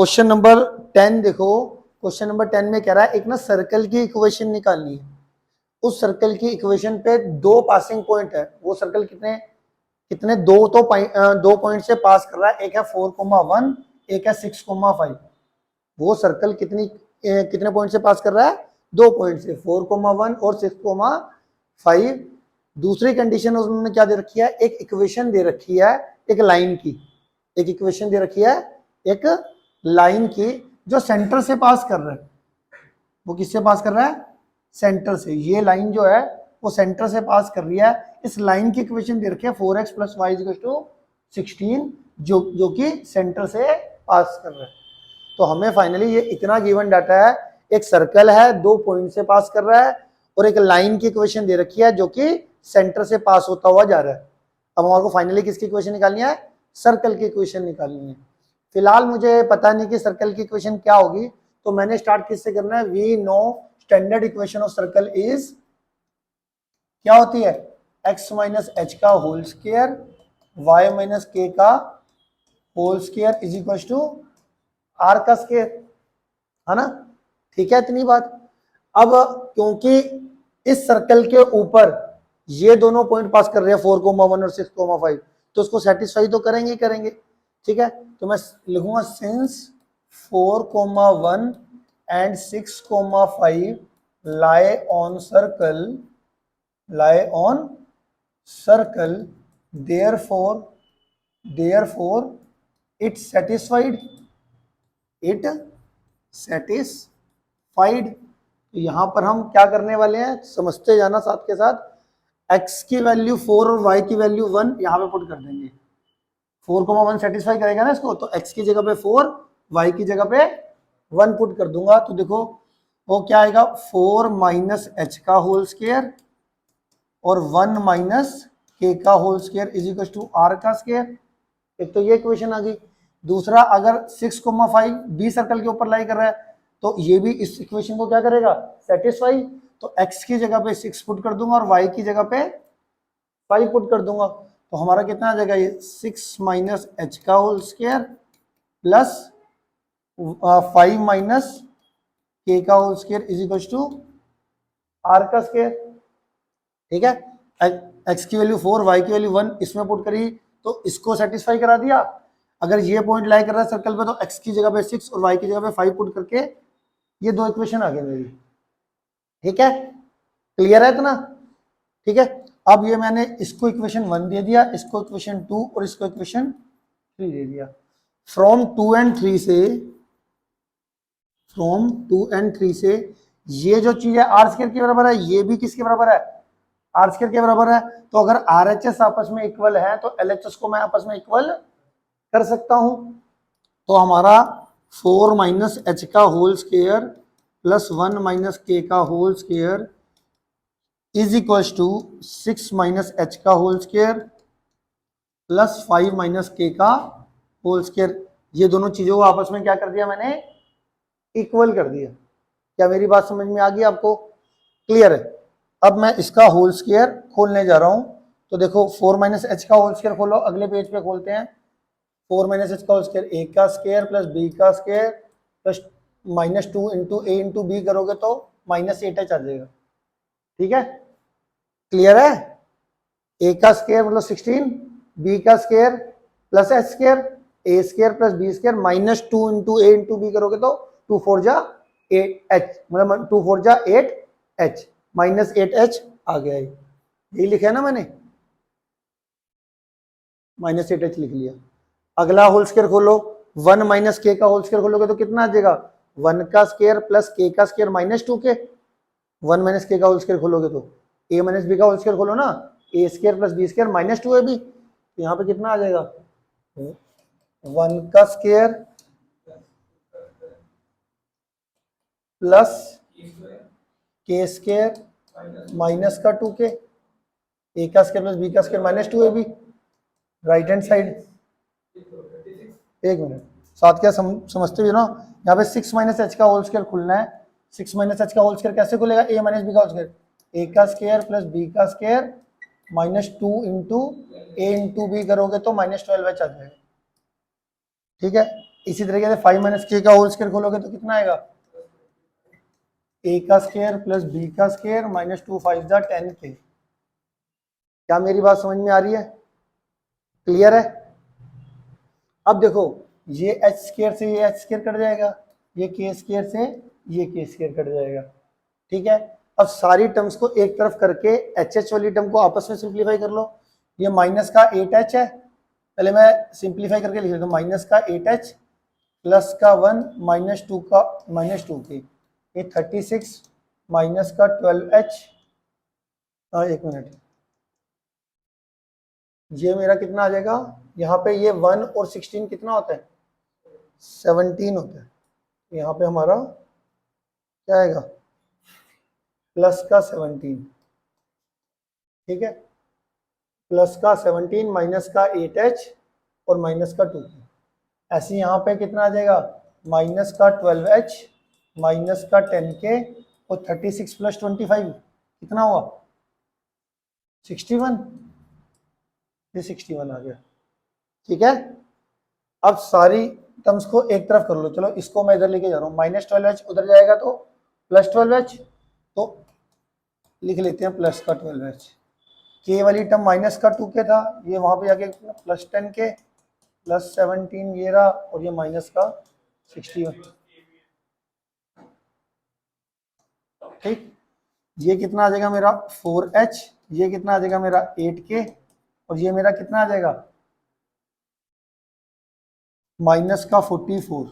Question number 10 देखो। Question number 10 में कह रहा है एक ना सर्कल की इक्वेशन निकालनी है। उस सर्कल की इक्वेशन पे दो पासिंग पॉइंट है। वो सर्कल कितने कितने दो पॉइंट से पास कर रहा है। एक है 4,1, एक है 6,5। वो सर्कल कितने पॉइंट से पास कर रहा है? 2 पॉइंट से, 4,1 और 6,5। दूसरी कंडीशन उन्होंने क्या दे रखी है? एक इक्वेशन दे रखी है एक लाइन की। एक इक्वेशन दे रखी है एक लाइन की जो सेंटर से पास कर रहा है। वो किससे पास कर रहा है? सेंटर से। ये लाइन जो है वो सेंटर से पास कर रही है। इस लाइन की इक्वेशन दे रखी है 4x + y = 16, जो कि सेंटर से पास कर रहा है। तो हमें फाइनली ये इतना गिवन डाटा है, एक सर्कल है 2 पॉइंट से पास कर रहा है और एक लाइन की इक्वेशन दे रखी है जो कि सेंटर से पास होता हुआ जा रहा है। अब हमारे को फाइनली किसकी इक्वेशन निकालनी है? सर्कल की इक्वेशन निकालनी है। फिलहाल मुझे पता नहीं कि सर्कल की इक्वेशन क्या होगी, तो मैंने स्टार्ट किससे करना है? We know standard equation of circle is क्या होती है? x - h का होल स्क्वायर y - k का whole square is equal to r का स्क्वायर, है ना? ठीक है इतनी बात। अब क्योंकि इस सर्कल के ऊपर ये दोनों पॉइंट पास कर रहे हैं 4,1 और 6,5, तो उसको सेटिस्फाई तो करेंगे करेंगे। ठीक है, तो मैं लिखूंगा since 4,1 and 6,5 lie on circle, therefore it satisfied। तो यहां पर हम क्या करने वाले हैं, समझते जाना साथ के साथ। x की वैल्यू 4 और y की वैल्यू 1 यहां पे पुट कर देंगे। 4,1 सेटिस्फाई करेगा ना इसको, तो x की जगह पे 4, y की जगह पे 1 पुट कर दूंगा। तो देखो वो क्या आएगा? 4 - h का होल स्क्वायर और 1 - k का whole square is equal to r का स्क्वायर। एक तो ये इक्वेशन आ गई। दूसरा, अगर 6,5 बी सर्कल के ऊपर लाई कर रहा है तो ये भी इस इक्वेशन को क्या करेगा? सेटिस्फाई। तो x की जगह पे 6 पुट कर दूंगा और y की जगह पे 5 पुट कर दूंगा। तो हमारा कितना आ जाएगा? ये 6 - h का होल स्क्वायर प्लस 5 - k का whole square is equal to r का स्क्वायर। ठीक है, x की वैल्यू 4, y की वैल्यू 1 इसमें पुट करी तो इसको सेटिस्फाई करा दिया। अगर ये पॉइंट लाई कर रहा है सर्कल पे तो x की जगह पे 6 और y की जगह पे 5 पुट करके ये दो इक्वेशन आ गई मेरी। ठीक है, क्लियर है इतना? ठीक है, अब ये मैंने इसको इक्वेशन 1 दे दिया, इसको इक्वेशन 2 और इसको इक्वेशन 3 दे दिया। फ्रॉम 2 एंड 3 से ये जो चीज है आर स्क्वायर के बराबर है, ये भी किसके बराबर है? आर स्क्वायर के बराबर है। तो अगर आर एच एस आपस में इक्वल है तो एल एच एस को मैं आपस में इक्वल कर सकता हूं। तो हमारा 4 - h का होल स्क्वायर प्लस 1 - k का whole square is equal to 6 - h का होल स्क्वायर प्लस 5 - k का होल स्क्वायर। ये दोनों चीजों को आपस में क्या कर दिया मैंने? इक्वल कर दिया। क्या मेरी बात समझ में आ गई आपको? क्लियर है? अब मैं इसका होल स्क्वायर खोलने जा रहा हूं। तो देखो 4 - h का होल स्क्वायर खोलो, अगले पेज पे खोलते हैं। 4 - h का होल स्क्वायर a का स्क्वायर प्लस b का square plus -2 into a into B करोगे तो -8h आ जाएगा। ठीक है, क्लियर है? a का स्क्वायर मतलब 16, b का square plus h square, a square plus b square -2 into a into B करोगे तो 2 4 जा 8h, मतलब 2 4 जा 8h, -8h आ गया। यही लिखा है ना मैंने? -8h लिख लिया। अगला होल स्क्वायर खोलो, 1 - k का होल स्क्वायर खोलोगे तो कितना आ जाएगा? 1 का स्क्वायर प्लस k का स्क्वायर -2k। 1 - k का होल स्क्वायर खोलोगे तो a - b का होल स्क्वायर खोलो ना, a square plus b square -2ab। तो यहाँ पे कितना आ जाएगा? 1 का square plus k square minus का 2k, a का स्क्वायर प्लस b का square -2ab। Right hand side, एक मिनट साथ क्या समझते हो ना? यहाँ पे 6 - h का होल स्क्वायर खुलना है। 6 - h का होल स्क्वायर कैसे खुलेगा? a - b का होल स्क्वायर, a का स्क्वायर प्लस b का square -2 into a into B करोगे तो -12h आ जाएगा। ठीक है, इसी तरीके से 5 माइनस के का होल स्क्वायर खोलोगे तो कितना आएगा, ए का स्क्वायर प्लस बी का स्क्वायर माइनस 2 5 10 के। क्या मेरी बात समझ में आ रही है, क्लियर है। अब देखो ये एच स्क्वायर से ये एच स्क्वायर कट जाएगा, ये के स्क्वायर से ये के स्क्वायर कट जाएगा, ठीक है। अब सारी टर्म्स को एक तरफ करके एच एच वाली टर्म को आपस में सिंप्लीफाई कर लो। ये माइनस का 8h है, पहले मैं सिंप्लीफाई करके लिख लेता हूँ, माइनस का 8h प्लस का 1 माइनस 2 का माइनस 2 के, ये 36 माइनस का 12h, एक मिनट, ये मेरा कितना आ जाएगा, यहाँ पे ये 1 और 16 कितना होता है, 17 होता है। यहाँ पे हमारा क्या आएगा, प्लस का 17, ठीक है, प्लस का 17 माइनस का 8h और माइनस का 2। ऐसे यहाँ पे कितना आ जाएगा, माइनस का 12h माइनस का 10k और 36 प्लस 25 कितना हुआ, 61, ये 61 आ गया, ठीक है। अब सारी टर्म्स को एक तरफ कर लो, चलो इसको मैं इधर लेके जा रहा हूँ, माइनस 12h उधर जाएगा तो प्लस 12h, तो लिख लेते हैं प्लस का 12h। के वाली टर्म माइनस का 2k था, ये वहां पे जाके प्लस 10k प्लस 17 ये रहा, और ये माइनस का 61, ठीक। ये कितना आ जाएगा मेरा 4h, ये कितना आ जाएगा मेरा 8k, और ये मेरा कितना आ जाएगा माइनस का 44।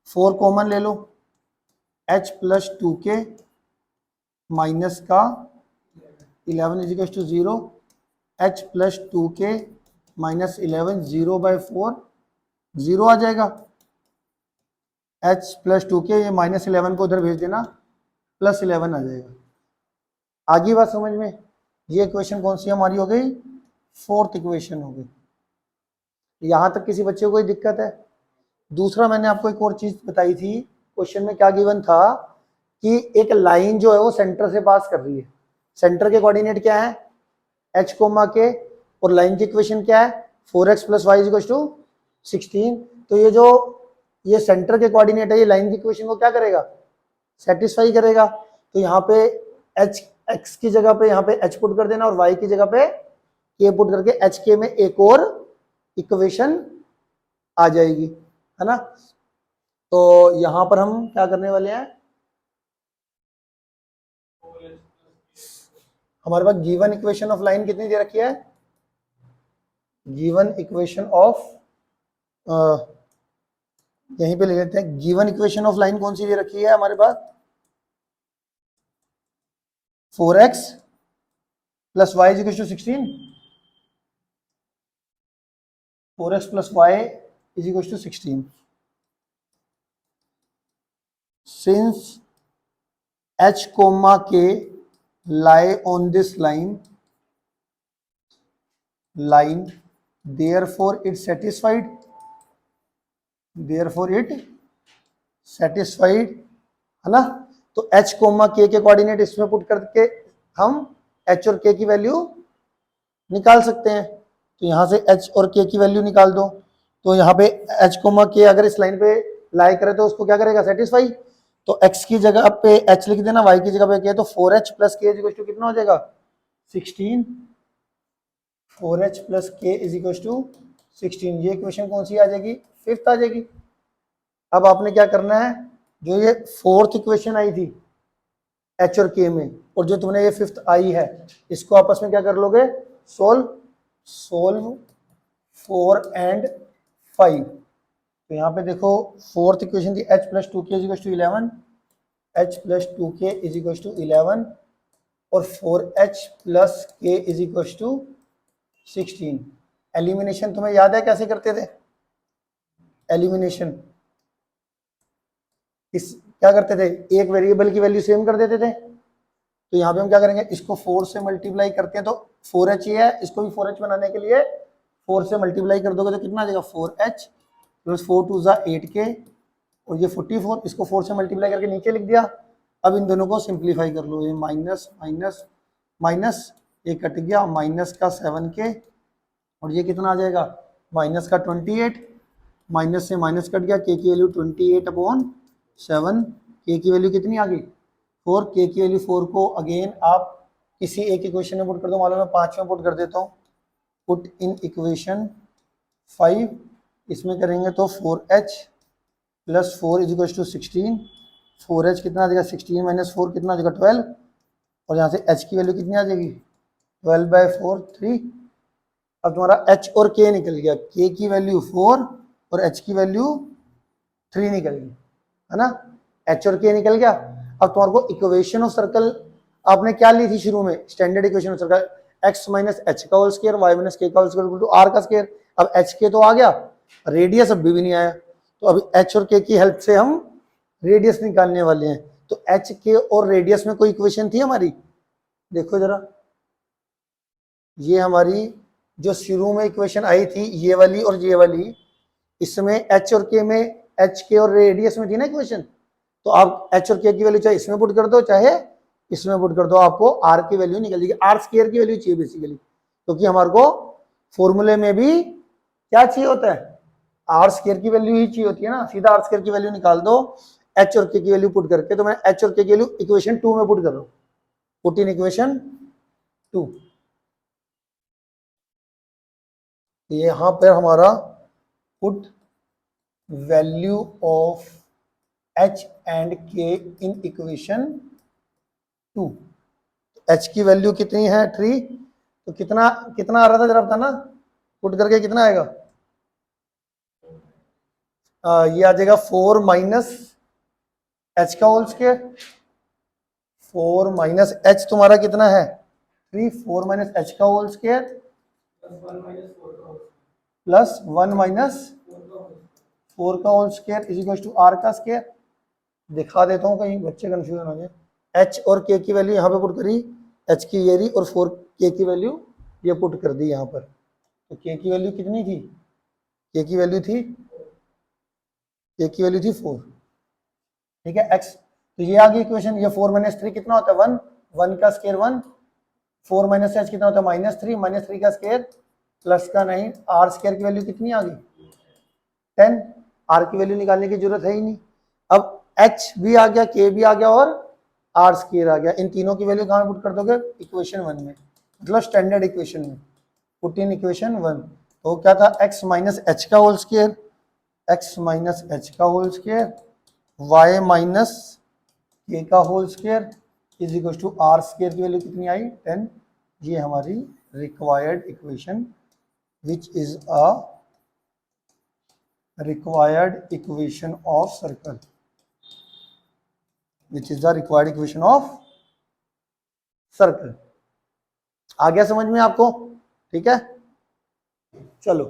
4 कॉमन ले लो, h प्लस 2k माइनस का 11 is equal to 0, h plus 2k minus 11 0/4, 0 आ जाएगा, h प्लस 2k, ये माइनस 11 को उधर भेज देना, प्लस 11 आ जाएगा। आगे बात समझ में, ये इक्वेशन कौन सी हमारी हो गई, 4th इक्वेशन हो गई। यहां तक किसी बच्चे को कोई दिक्कत है। दूसरा मैंने आपको एक और चीज बताई थी, क्वेश्चन में क्या गिवन था कि एक लाइन जो है वो सेंटर से पास कर रही है, सेंटर के कोऑर्डिनेट क्या है h कोमा के, और लाइन की इक्वेशन क्या है 4x plus Y equal to 16। तो ये जो ये सेंटर के कोऑर्डिनेट है, ये लाइन की इक्वेशन को क्या करेगा, सेटिस्फाई करेगा। तो यहाँ पे h x की जगह पे यहाँ पे h पुट कर देना, और y की जगह पे k पुट करके h k में एक और इक्वेशन आ जाएगी, है ना। तो यहां पर हम क्या करने वाले हैं, हमारे पास गिवन इक्वेशन ऑफ लाइन कितनी दे रखी है, गिवन इक्वेशन ऑफ यहीं पे ले लेते हैं, गिवन इक्वेशन ऑफ लाइन कौन सी दे रखी है हमारे पास, 4x plus Y is equal to 16, 4x plus Y is equal to 16। Since h comma k lie on this line therefore it satisfied है ना। तो h कोमा k के कोऑर्डिनेट इसमें पुट करके हम h और k की वैल्यू निकाल सकते हैं। तो यहां से h और k की वैल्यू निकाल दो, तो यहाँ पे h कोमा k अगर इस लाइन पे लाई करे तो उसको क्या करेगा, सेटिस्फाई। तो x की जगह पे h लिख देना, y की जगह पे k, तो 4h plus k is equal to कितना हो जाएगा 16, 4h plus k is equal to 16। ये इक्वेशन कौन सी आ जाएगी, 5th आ जाएगी। अब आपने क्या करना है, जो ये 4th इक्वेशन आई थी h और k में, और जो तुमने ये 5th आई है, इसको आपस में क्या कर लोगे, सोल्व 4 एंड 5। तो यहाँ पे देखो 4th इक्वेशन थी h plus 2k is equal to 11, h plus 2k is equal to 11, और 4h plus k is equal to 16। Elimination तुम्हें याद है कैसे करते थे, एलिमिनेशन इस क्या करते थे, एक वेरिएबल की वैल्यू सेम कर देते थे। तो यहाँ पे हम क्या करेंगे, इसको 4 से मल्टीप्लाई करते हैं तो 4h ही है, इसको भी 4h बनाने के लिए 4 से मल्टीप्लाई कर दोगे तो कितना आ जाएगा 4h प्लस 4 2 ज़ा 8k, और ये 44, इसको 4 से मल्टीप्लाई करके नीचे लिख दिया। अब इन दोनों को सिंप्लीफाई कर लो, ये माइनस माइनस माइनस, ये कट गया, माइनस का 7k, और ये कितना आ जाएगा माइनस का 28, माइनस से माइनस कट गया, के की वैल्यू 28/7, के की वैल्यू कितनी आ गई 4, के की वैल्यू 4 को अगेन आप किसी एक इक्वेशन में पुट कर दो, मान लो मैं 5 में पुट कर देता हूँ, पुट इन इक्वेशन 5, इसमें करेंगे तो 4h plus 4 is equal to 16, 4h कितना आ जाएगा 16 माइनस 4 कितना आ जाएगा 12, और यहाँ से h की वैल्यू कितनी आ जाएगी 12/4 3। अब तुम्हारा h और k निकल गया, k की वैल्यू 4 और h की वैल्यू 3 निकल गई, है ना, h और k निकल गया। अब तुम्हारे को इक्वेशन ऑफ सर्कल आपने क्या ली थी शुरू में, standard equation of circle x minus h का whole square y minus k का whole square equal to r का स्क्वायर। अब h k तो आ गया, रेडियस अभी भी नहीं आया, तो अभी h और k की हेल्प से हम रेडियस निकालने वाले हैं। तो h k और रेडियस में कोई इक्वेशन थी हमारी, देखो जरा, ये हमारी जो शुरू में इक्वेशन आई थी ये वाली और ये वाली, इसमें h और k में, h k और रेडियस में थी ना इक्वेशन, तो आप h और k की वैल्यू चाहे इसमें पुट कर दो चाहे इसमें पुट कर दो, आपको r की वैल्यू निकल जाएगी, r स्क्वायर की वैल्यू चाहिए बेसिकली, क्योंकि हमारे को फॉर्मूले में भी क्या चाहिए होता है, r स्क्वायर की वैल्यू ही चाहिए होती है ना, सीधा r स्क्वायर की वैल्यू निकाल दो h और k की वैल्यू पुट करके। तो मैं h और k की वैल्यू इक्वेशन 2 में पुट कर रहा हूँ, पुट इन इक्वेशन 2। यहां पर हमारा put value of h and k in equation 2, h की वैल्यू कितनी है 3, तो कितना कितना आ रहा था जरा बताना, पुट करके कितना आएगा, ये आ जाएगा 4 माइनस h का होल स्क्वायर, 4 माइनस h तुम्हारा कितना है 3, 4 माइनस h का होल स्क्वायर प्लस 1 माइनस 4 का whole square is equal to r का स्क्वायर। दिखा देता हूँ कहीं बच्चे कंफ्यूजन हो जाए, h और k की वैल्यू यहाँ पे पुट करी, h की ये रही और 4k की वैल्यू ये पुट कर दी यहाँ पर, तो k की वैल्यू कितनी थी, k की वैल्यू थी 4, ठीक है x, तो ये आ गई इक्वेशन, ये 4 माइनस 3 कितना होता है 1, 1 का स्क्वायर 1, 4 माइनस h कितना होता है -3 का स्क्वायर प्लस का 9, r स्क्वायर की वैल्यू कितनी आ गई 10, r की वैल्यू निकालने की जरूरत है ही नहीं। अब h भी आ गया, k भी आ गया और r स्क्वायर आ गया, इन तीनों की वैल्यू कहाँ पुट कर दोगे इक्वेशन 1 में, मतलब स्टैंडर्ड इक्वेशन में, पुट इन इक्वेशन 1। तो क्या था x माइनस h का whole square, x minus h का whole square, y minus k का whole square is equal to r square की वैल्यू कितनी आई 10। ये हमारी required equation which is a required equation of circle, which is the required equation of circle. आ गया समझ में आपको, ठीक है, चलो।